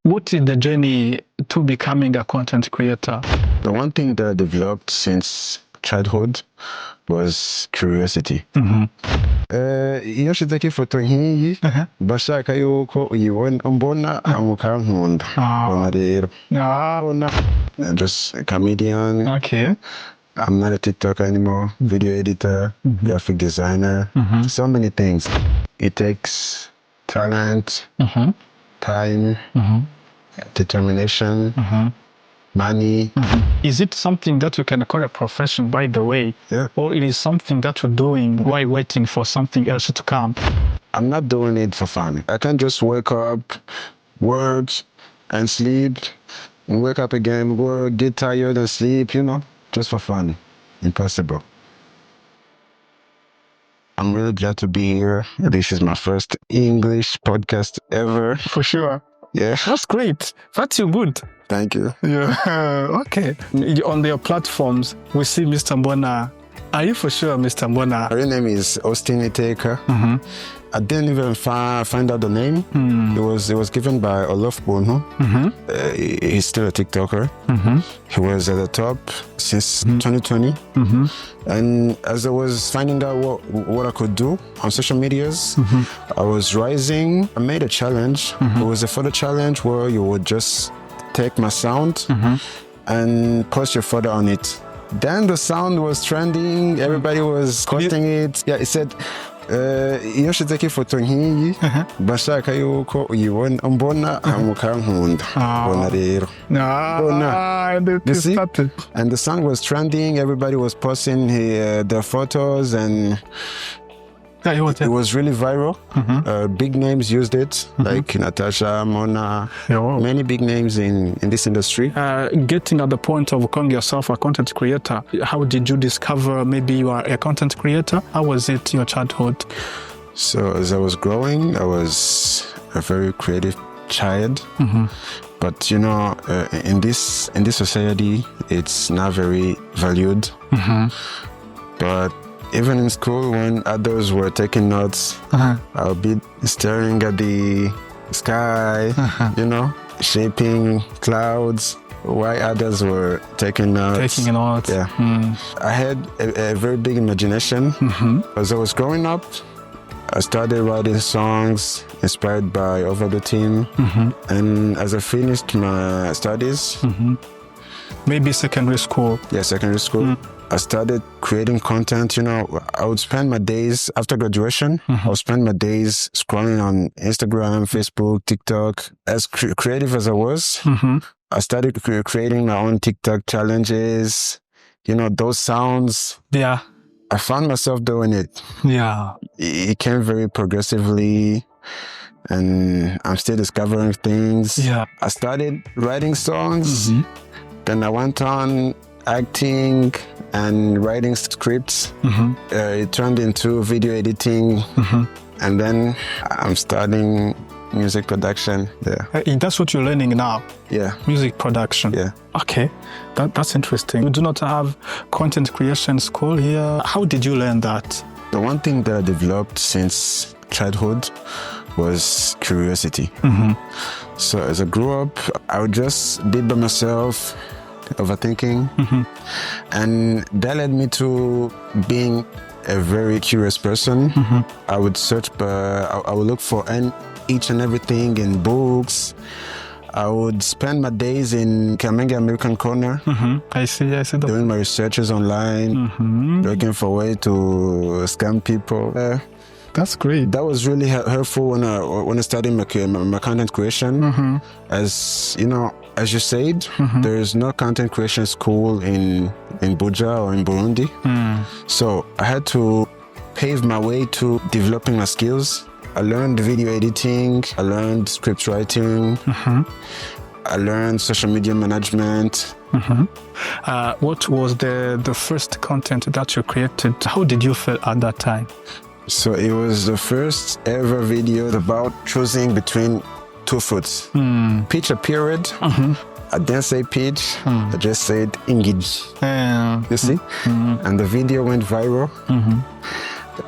What is the journey to becoming a content creator? The one thing that I developed since childhood was curiosity. Iyo nshizeko ifoto nk'iyi bashaka yuko uyibona mbona mukankunda mbona rero mbona just a comedian. Okay. I'm not a TikToker anymore, video editor, graphic designer, so many things. It takes talent, time, determination, money. Is it something that you can call a profession, by the way? Yeah. Or it is something that you're doing while waiting for something else to come? I'm not doing it for fun. I can't just wake up, work, and sleep, and wake up again, work, get tired and sleep, just for fun. Impossible. I'm really glad to be here. This is my first English podcast ever. For sure. Yeah. That's great. That's you good. Thank you. Yeah. Okay. On their platforms, we see Mr. Mbona. Are you for sure Mr. Mbona? Her name is Austin Iteka. I didn't even find out the name. It was given by Mbona. He's still a TikToker. He was at the top since 2020. And as I was finding out what I could do on social medias, I was rising. I made a challenge. It was a photo challenge where you would just take my sound and post your photo on it. Then the sound was trending. Everybody was posting it. Yeah, it said, iyo nshizeko ifoto nk'iyi bashaka yuko uyibona mbona mukankunda mbona rero mbona. You see? And the song was trending. Everybody was posting their photos, and it was really viral. Big names used it, like Natasha, Mona, many big names in this industry. Getting at the point of calling yourself a content creator, how did you discover maybe you are a content creator? How was it your childhood? So as I was growing, I was a very creative child. But in this society, it's not very valued. But even in school, when others were taking notes, I'll be staring at the sky, shaping clouds, while others were taking notes. Yeah. I had a very big imagination. As I was growing up, I started writing songs inspired by Over the Team. And as I finished my studies, maybe secondary school. Yeah, secondary school. I started creating content. I would spend my days after graduation. I would spend my days scrolling on Instagram, Facebook, TikTok. As creative as I was, I started creating my own TikTok challenges. Those sounds. Yeah. I found myself doing it. Yeah. It came very progressively, and I'm still discovering things. Yeah. I started writing songs. Then I went on acting and writing scripts. It turned into video editing. And then I'm starting music production. Yeah. That's what you're learning now? Yeah. Music production? Yeah. Okay. That's interesting. You do not have content creation school here. How did you learn that? The one thing that I developed since childhood was curiosity. So as I grew up, I would just be by myself, overthinking, and that led me to being a very curious person. I would search, I would look for each and everything in books. I would spend my days in Kamenge American Corner. I see that. Doing my researches online, looking for a way to scam people. That's great. That was really helpful when I started my content creation. As you said, there is no content creation school in Buja or in Burundi. So I had to pave my way to developing my skills. I learned video editing. I learned script writing. I learned social media management. What was the first content that you created? How did you feel at that time? So it was the first ever video about choosing between two fruits. Peach appeared. I didn't say peach. I just said ingiji. You see? And the video went viral.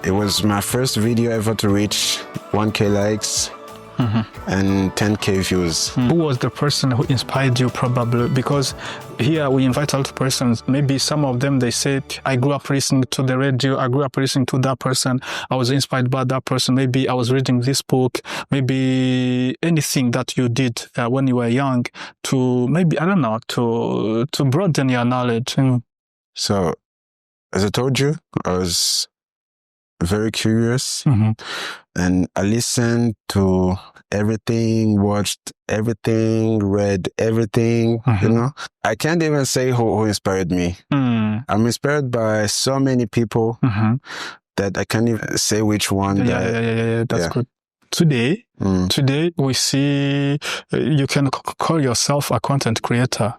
It was my first video ever to reach 1K likes. and 10K views. Who was the person who inspired you probably? Because here we invite a lot of persons. Maybe some of them, they say, I grew up listening to the radio. I grew up listening to that person. I was inspired by that person. Maybe I was reading this book. Maybe anything that you did when you were young to maybe, I don't know, to broaden your knowledge. So, as I told you, I was very curious and I listened to everything, watched everything, read everything, you know. I can't even say who inspired me. I'm inspired by so many people that I can't even say which one. That's good. Today we see you can call yourself a content creator.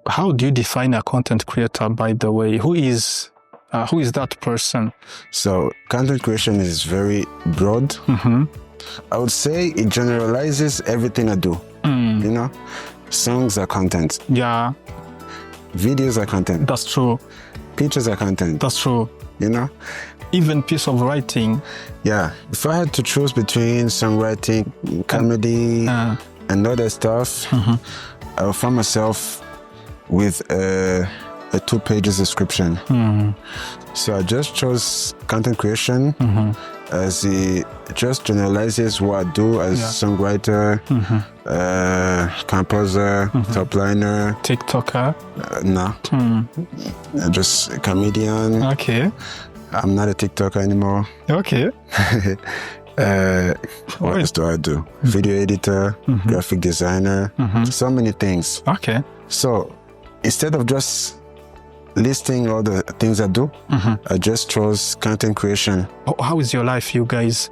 How do you define a content creator, by the way? Who is that person? So content creation is very broad. I would say it generalizes everything I do. You know, songs are content. Yeah. Videos are content. That's true. Pictures are content. That's true. You know? Even piece of writing. Yeah. If I had to choose between songwriting, comedy, and other stuff, I would find myself with a 2-page description. So I just chose content creation as it just generalizes what I do as songwriter, composer, top liner. TikToker? No. Just a comedian. Okay. I'm not a TikToker anymore. Okay. What else do I do? Video editor, graphic designer, so many things. Okay. So instead of just listing all the things I do, I just chose content creation. How is your life, you guys?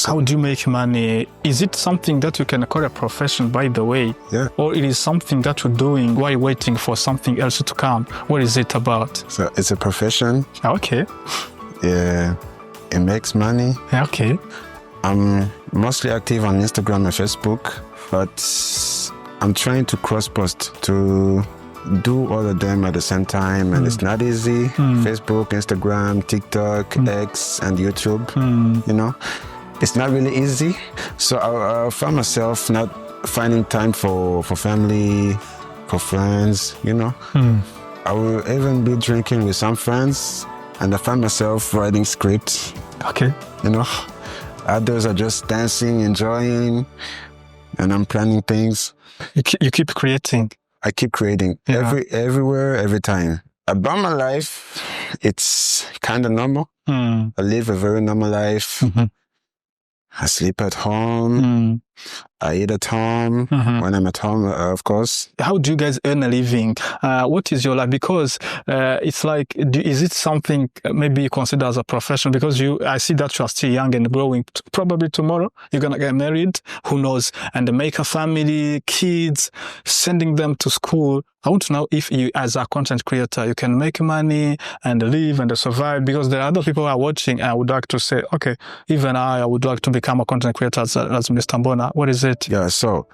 How do you make money? Is it something that you can call a profession, by the way? Yeah. Or it is something that you're doing while waiting for something else to come? What is it about? So it's a profession. Okay. Yeah. It makes money. Okay. I'm mostly active on Instagram and Facebook, but I'm trying to cross-post to do all of them at the same time, and it's not easy. Facebook, Instagram, TikTok, X, and YouTube, you know, it's not really easy. So I found myself not finding time for family, for friends, you know. I will even be drinking with some friends, and I find myself writing scripts. Okay. You know, others are just dancing, enjoying, and I'm planning things. You keep creating. I keep creating everywhere, every time. About my life, it's kind of normal. I live a very normal life. I sleep at home. I eat at home when I'm at home, of course. How do you guys earn a living? What is your life? Because it's like, is it something maybe you consider as a profession? Because I see that you are still young and growing. Probably tomorrow you're going to get married. Who knows? And make a family, kids, sending them to school. I want to know if you, as a content creator, you can make money and live and survive, because there are other people who are watching. I would like to say, okay, even I would like to become a content creator as Mr. Mbona. What is it? Yeah, so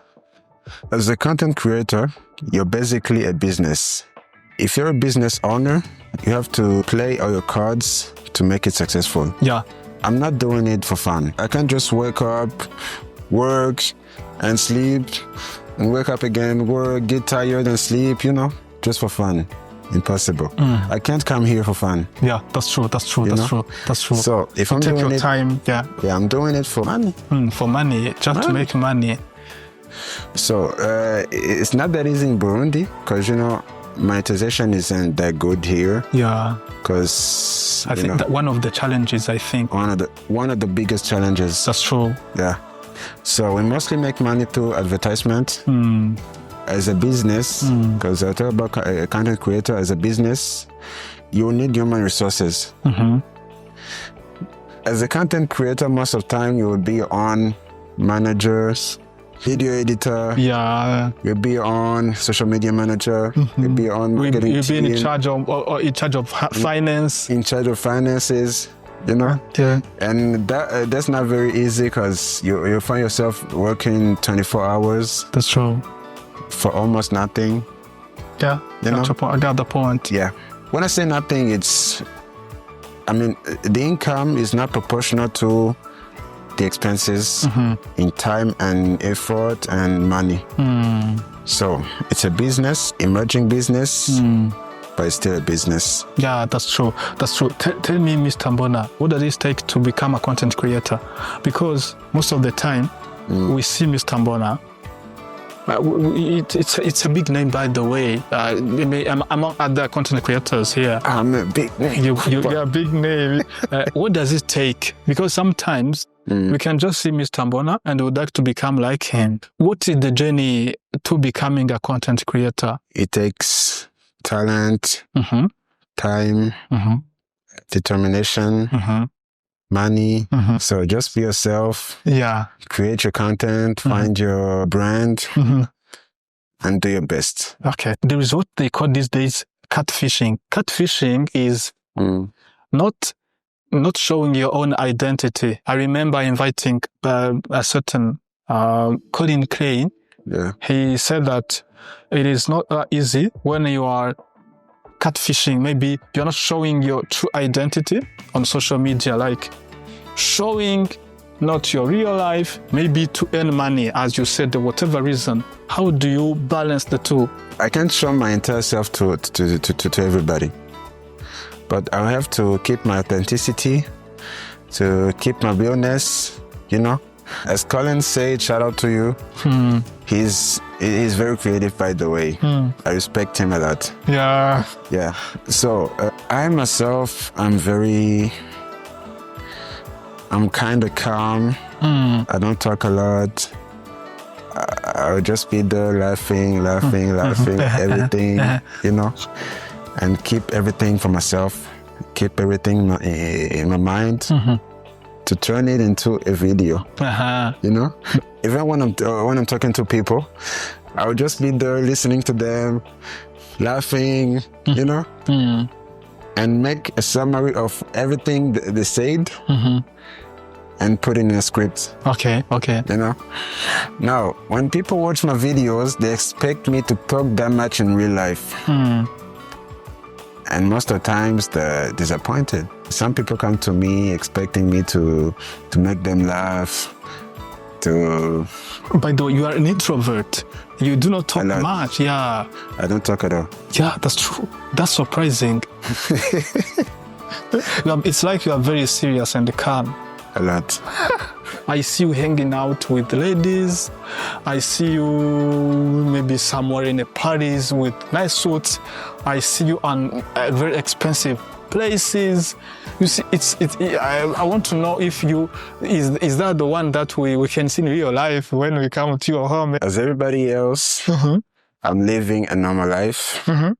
as a content creator, you're basically a business. If you're a business owner, you have to play all your cards to make it successful. Yeah. I'm not doing it for fun. I can't just wake up, work, and sleep, and wake up again, work, get tired and sleep, you know, just for fun. Impossible. I can't come here for fun. Yeah, that's true. That's true. That's true. That's true. So if I'm take doing your time, I'm doing it for money. For money, just to make money. So it's not that easy in Burundi, because, you know, monetization isn't that good here. Yeah. Because I think that one of the challenges, one of the biggest challenges. That's true. Yeah. So we mostly make money through advertisement. As a business, because I talk about a content creator as a business, you need human resources. As a content creator, most of the time you will be on managers, video editor. Yeah. You'll be on social media manager. You'll be on marketing. You'll be in charge of finance. In charge of finances. You know? Yeah. And that's not very easy, because you find yourself working 24 hours. That's true. For almost nothing. Yeah. You know? I got the point. Yeah. When I say nothing, the income is not proportional to the expenses in time and effort and money. So it's a business, emerging business, but it's still a business. Yeah, that's true. That's true. Tell me, Mr. Mbona, what does it take to become a content creator? Because most of the time, we see Mr. Mbona. It's a big name, by the way. Among other content creators here. I'm a big name. You're a big name. What does it take? Because sometimes we can just see Mr. Mbona and would like to become like him. What is the journey to becoming a content creator? It takes talent, time, determination, money. So just be yourself. Yeah. Create your content, find your brand, and do your best. Okay. There is what they call these days catfishing. Catfishing is not showing your own identity. I remember inviting a certain Colin Crane. Yeah. He said that it is not easy when you are catfishing. Maybe you're not showing your true identity on social media, like showing not your real life, maybe to earn money, as you said, whatever reason. How do you balance the two? I can't show my entire self to everybody, but I have to keep my authenticity, to keep my realness, you know. As Colin said, shout out to you. He's very creative, by the way. I respect him a lot. Yeah. Yeah. So I myself, I'm kind of calm. I don't talk a lot. I'll just be there laughing, everything, you know, and keep everything for myself. Keep everything in my mind. To turn it into a video, you know. Even when I'm talking to people, I'll just be there listening to them, laughing, you know, and make a summary of everything they said, and put it in a script. Okay. You know. Now, when people watch my videos, they expect me to talk that much in real life. And most of the times they're disappointed. Some people come to me expecting me to make them laugh, By the way, you are an introvert. You do not talk much. Yeah. I don't talk at all. Yeah, that's true. That's surprising. It's like you are very serious and calm. A lot. I see you hanging out with ladies. I see you maybe somewhere in a Paris with nice suits. I see you on very expensive places. You see, I want to know if is that the one that we can see in real life when we come to your home? As everybody else, I'm living a normal life, but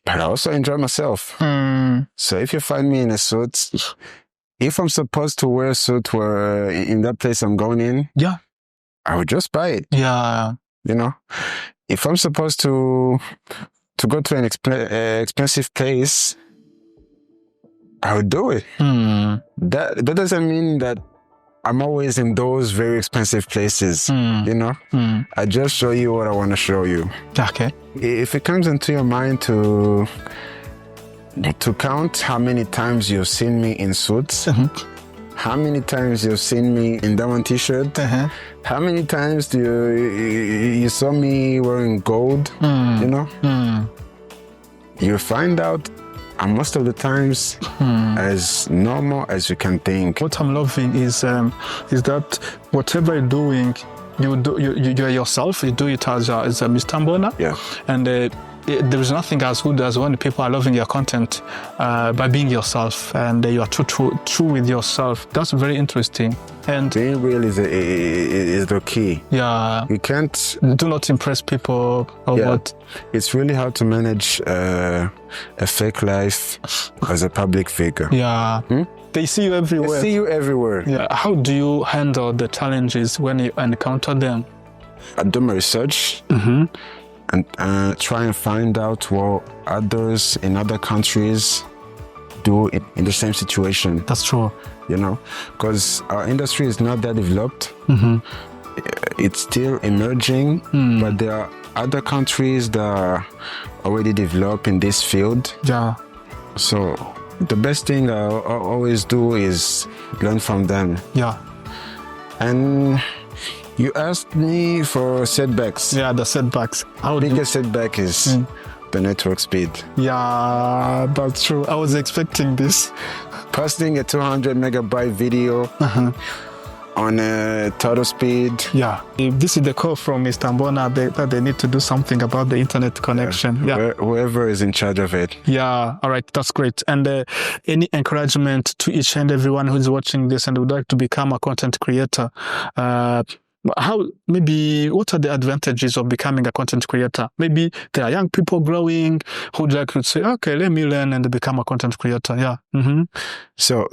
I also enjoy myself. So if you find me in a suit, if I'm supposed to wear a suit in that place I'm going in, I would just buy it. Yeah. You know, if I'm supposed to go to an expensive place, I would do it. That doesn't mean that I'm always in those very expensive places, you know? I just show you what I want to show you. Okay. If it comes into your mind to count how many times you've seen me in suits, how many times you've seen me in that one t-shirt, how many times you saw me wearing gold, you know, you find out most of the times as normal as you can think. What I'm loving is that whatever you're doing, you're yourself. You do it as a Mr. Mbona. Yeah. And there is nothing as good as when people are loving your content by being yourself, and you are true with yourself. That's very interesting. And being real is the key. Yeah. You can't do not impress people or what. It's really hard to manage a fake life as a public figure. Yeah. They see you everywhere. They see you everywhere. Yeah. How do you handle the challenges when you encounter them? I do my research. And try and find out what others in other countries do in the same situation. That's true. You know, because our industry is not that developed. It's still emerging, but there are other countries that are already developed in this field. Yeah. So The best thing I always do is learn from them. Yeah. And you asked me for setbacks. Yeah, the setbacks. Our biggest setback is the network speed. Yeah, that's true. I was expecting this. Posting a 200 megabyte video on a total speed. Yeah. If this is the call from Mr. Mbona, that they need to do something about the internet connection. Yeah. Whoever is in charge of it. Yeah. All right. That's great. And any encouragement to each and everyone who's watching this and would like to become a content creator? What are the advantages of becoming a content creator? Maybe there are young people growing who'd like to say, okay, let me learn and become a content creator. Yeah. So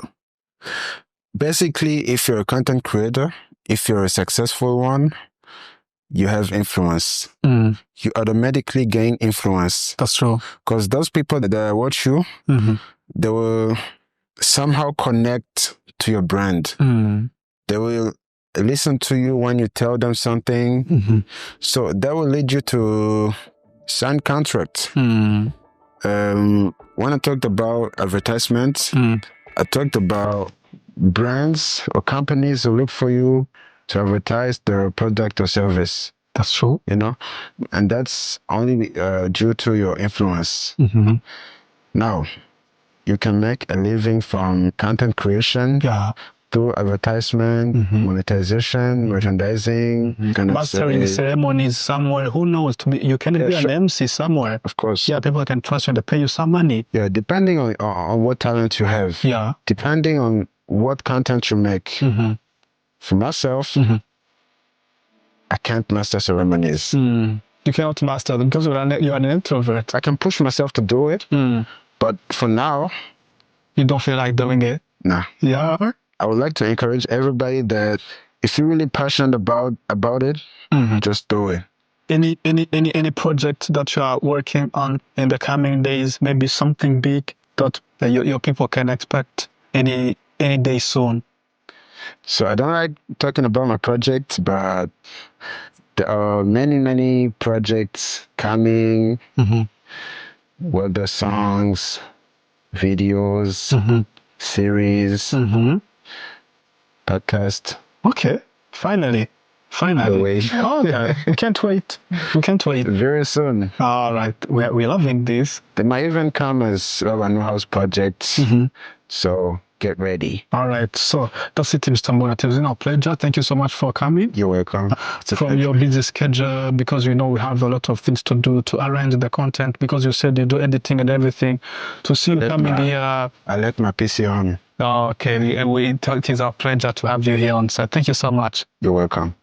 basically, if you're a content creator, if you're a successful one, you have influence. You automatically gain influence. That's true. Because those people that watch you, they will somehow connect to your brand. They will listen to you when you tell them something. So that will lead you to sign contracts. When I talked about advertisements, I talked about brands or companies who look for you to advertise their product or service. That's true. You know, and that's only due to your influence. Now, you can make a living from content creation. Yeah. Through advertisement, monetization, merchandising, mastering ceremonies somewhere. Who knows? You can be an MC somewhere. Of course. Yeah, people can trust you and they pay you some money. Yeah, depending on what talent you have. Yeah. Depending on what content you make. For myself, I can't master ceremonies. You cannot master them because you're an introvert. I can push myself to do it, but for now, you don't feel like doing it. Nah. Yeah. I would like to encourage everybody that if you're really passionate about it, just do it. Any project that you are working on in the coming days, maybe something big that your people can expect any day soon? So I don't like talking about my projects, but there are many projects coming. Whether songs, videos, series, podcast. Okay, finally. Oh yeah, we can't wait. Very soon. All right, we're loving this. They might even come as our new house projects. So get ready. All right, so that's it, Mr. Mbona. It was a pleasure. Thank you so much for coming. You're welcome. From your busy schedule, because we we have a lot of things to do to arrange the content, because you said you do editing and everything. To see you coming here. I let my PC on. Okay, it is our pleasure to have you here on set. Thank you so much. You're welcome.